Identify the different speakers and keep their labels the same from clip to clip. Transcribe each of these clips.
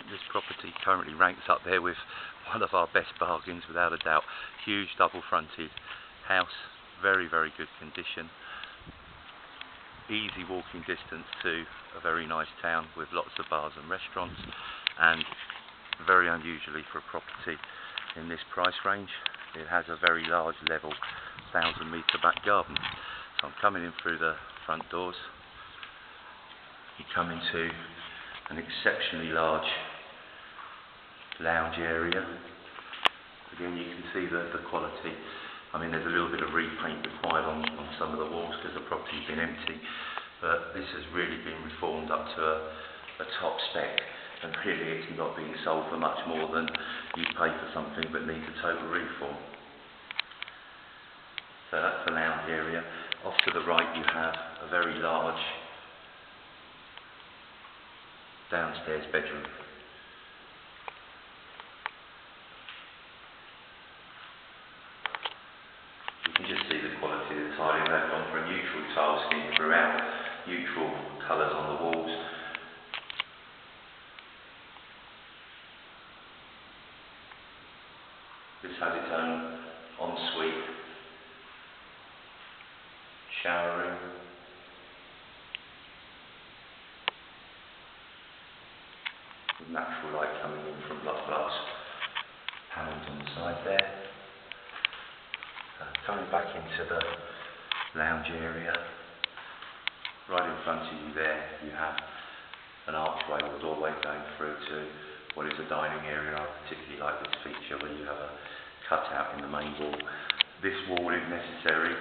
Speaker 1: This property currently ranks up there with one of our best bargains, without a doubt. Huge double fronted house, very good condition. Easy walking distance to a very nice town with lots of bars and restaurants, and very unusually for a property in this price range, it has a very large level 1,000-metre back garden. So I'm coming in through the front doors. You come into an exceptionally large lounge area. Again, you can see the quality. I mean, there's a little bit of repaint required on some of the walls because the property's been empty, but this has really been reformed up to a top spec, and really it's not being sold for much more than you pay for something that needs a total reform. So that's the lounge area. Off to the right you have a very large downstairs bedroom. You can just see the quality of the tiling. They've gone for a neutral tile scheme throughout, neutral colours on the walls. This has its own ensuite shower room. With natural light coming in from glass panels on the side there. Coming back into the lounge area, right in front of you there you have an archway or doorway going through to what is a dining area. I particularly like this feature where you have a cutout in the main wall. This wall, if necessary,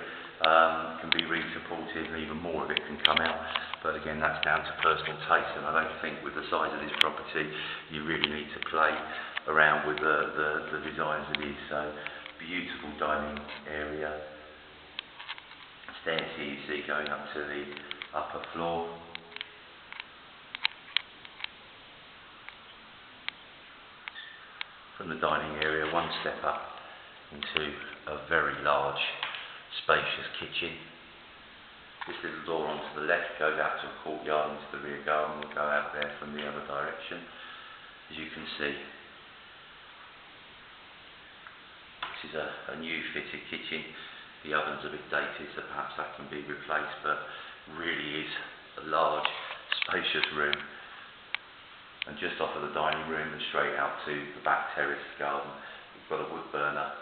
Speaker 1: can be re-supported and even more of it can come out, but again that's down to personal taste, and I don't think with the size of this property you really need to play around with the designs it is. So beautiful dining area, stairs here you see going up to the upper floor. From the dining area, one step up into a very large spacious kitchen. This little door onto the left goes out to a courtyard into the rear garden. We'll go out there from the other direction. As you can see, this is a new fitted kitchen. The oven's a bit dated, so perhaps that can be replaced, but really is a large spacious room. And just off of the dining room and straight out to the back terrace garden, we've got a wood burner.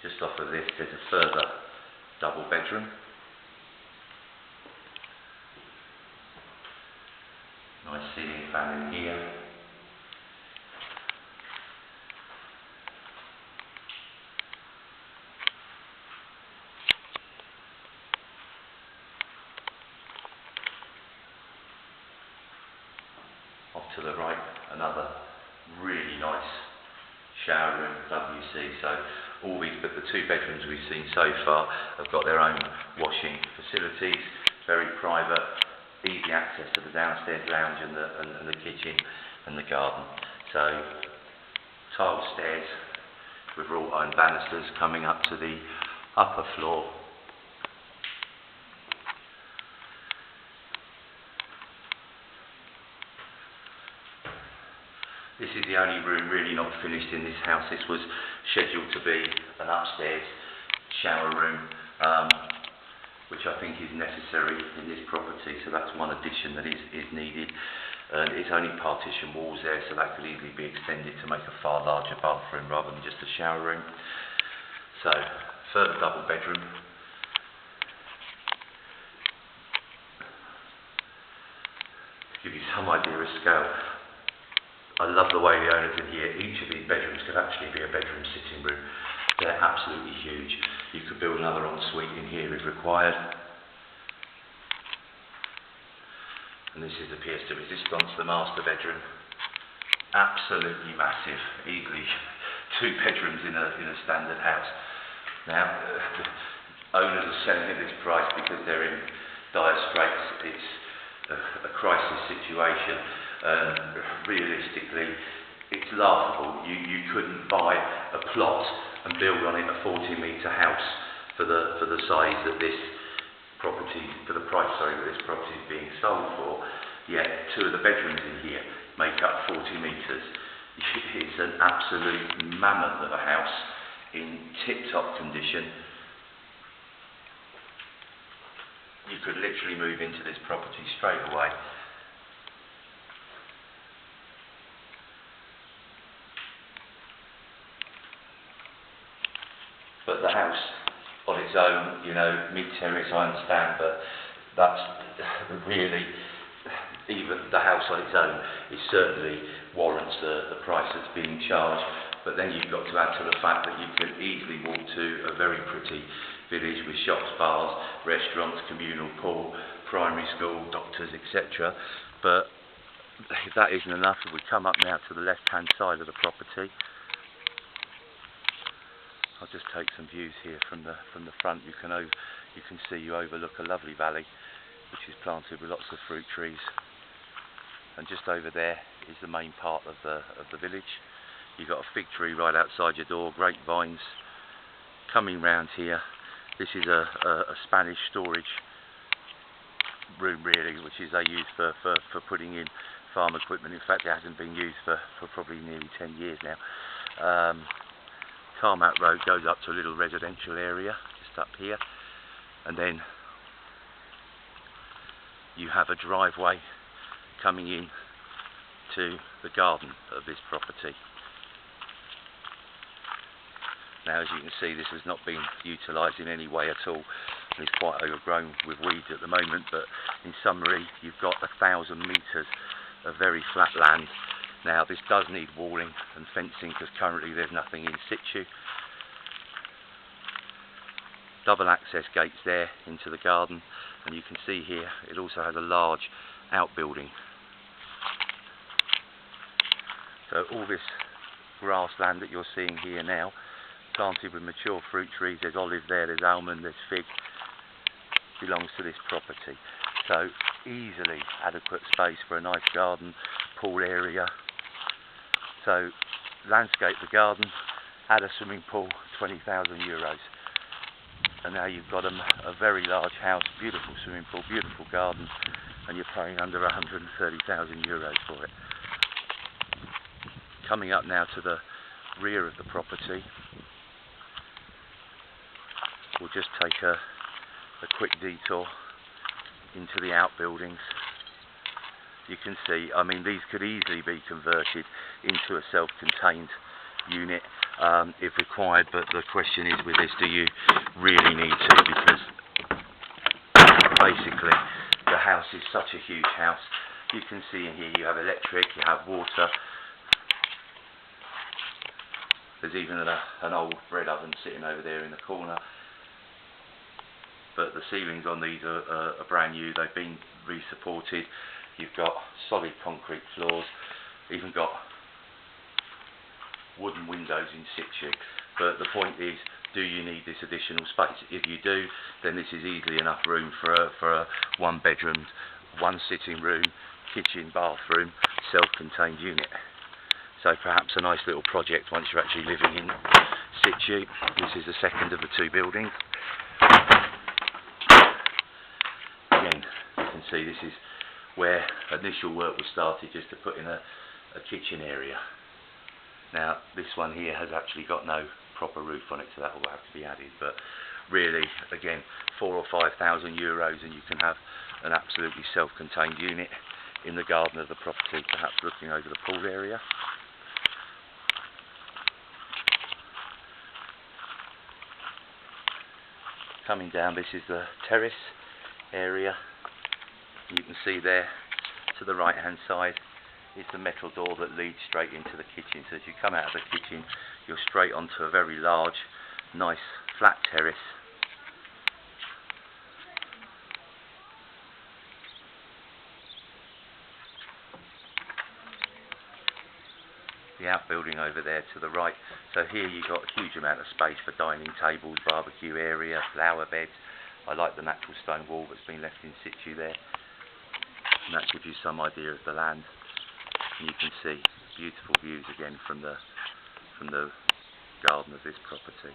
Speaker 1: Just off of this there's a further double bedroom. Nice ceiling fan in here. Off to the right, another really nice shower room, WC. So all these, but the two bedrooms we've seen so far have got their own washing facilities, very private, easy access to the downstairs lounge and the kitchen and the garden. So tiled stairs with wrought iron banisters coming up to the upper floor. This is the only room really not finished in this house. This was scheduled to be an upstairs shower room, which I think is necessary in this property. So that's one addition that is needed. It's only partition walls there, so that could easily be extended to make a far larger bathroom rather than just a shower room. So further double bedroom. To give you some idea of scale, I love the way the owners in here, each of these bedrooms could actually be a bedroom sitting room. They're absolutely huge. You could build another ensuite in here if required. And this is the pièce de résistance, the master bedroom. Absolutely massive, easily 2 bedrooms in a standard house. Now, owners are selling at this price because they're in dire straits. It's a crisis situation. Realistically, it's laughable. You couldn't buy a plot and build on it a 40-metre house for the size that this property, for the price, sorry, that this property is being sold for. Yet 2 of the bedrooms in here make up 40 metres. It's an absolute mammoth of a house in tip-top condition. You could literally move into this property straight away. But the house on its own, you know, mid-terrace, I understand, but that's really, even the house on its own, it certainly warrants the price that's being charged. But then you've got to add to the fact that you can easily walk to a very pretty village with shops, bars, restaurants, communal pool, primary school, doctors, etc. But if that isn't enough, if we come up now to the left-hand side of the property, I'll just take some views here from the front. You can see you overlook a lovely valley, which is planted with lots of fruit trees. And just over there is the main part of the village. You've got a fig tree right outside your door, grapevines. Coming round here, this is a Spanish storage room, really, which is they use for putting in farm equipment. In fact, it hasn't been used for probably nearly 10 years now. Tarmac road goes up to a little residential area just up here, and then you have a driveway coming in to the garden of this property. Now, as you can see, this has not been utilised in any way at all. It's quite overgrown with weeds at the moment, but in summary, you've got 1,000 metres of very flat land. Now, this does need walling and fencing because currently there's nothing in situ. Double access gates there into the garden, and you can see here it also has a large outbuilding. So all this grassland that you're seeing here now, planted with mature fruit trees, there's olive there, there's almond, there's fig, belongs to this property. So easily adequate space for a nice garden, pool area. So landscape the garden, add a swimming pool, €20,000. And now you've got a very large house, beautiful swimming pool, beautiful garden, and you're paying under €130,000 for it. Coming up now to the rear of the property, we'll just take a quick detour into the outbuildings. You can see, I mean, these could easily be converted into a self-contained unit if required, but the question is with this, do you really need to? Because basically the house is such a huge house. You can see in here you have electric, you have water. There's even an old bread oven sitting over there in the corner. But the ceilings on these are brand new, they've been re-supported. You've got solid concrete floors, even got wooden windows in situ. But the point is, do you need this additional space? If you do, then this is easily enough room for a one bedroom, one sitting room, kitchen, bathroom, self-contained unit. So perhaps a nice little project once you're actually living in situ. This is the second of the two buildings. Again, you can see this is where initial work was started, just to put in a kitchen area. Now this one here has actually got no proper roof on it, so that will have to be added, but really, again, €4,000 or €5,000 and you can have an absolutely self-contained unit in the garden of the property, perhaps looking over the pool area. Coming down, this is the terrace area. You can see there to the right hand side is the metal door that leads straight into the kitchen. So as you come out of the kitchen, you're straight onto a very large, nice flat terrace. The outbuilding over there to the right. So here you've got a huge amount of space for dining tables, barbecue area, flower beds. I like the natural stone wall that's been left in situ there. And that gives you some idea of the land. And you can see beautiful views again from the garden of this property.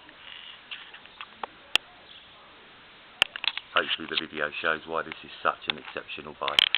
Speaker 1: Hopefully the video shows why this is such an exceptional buy.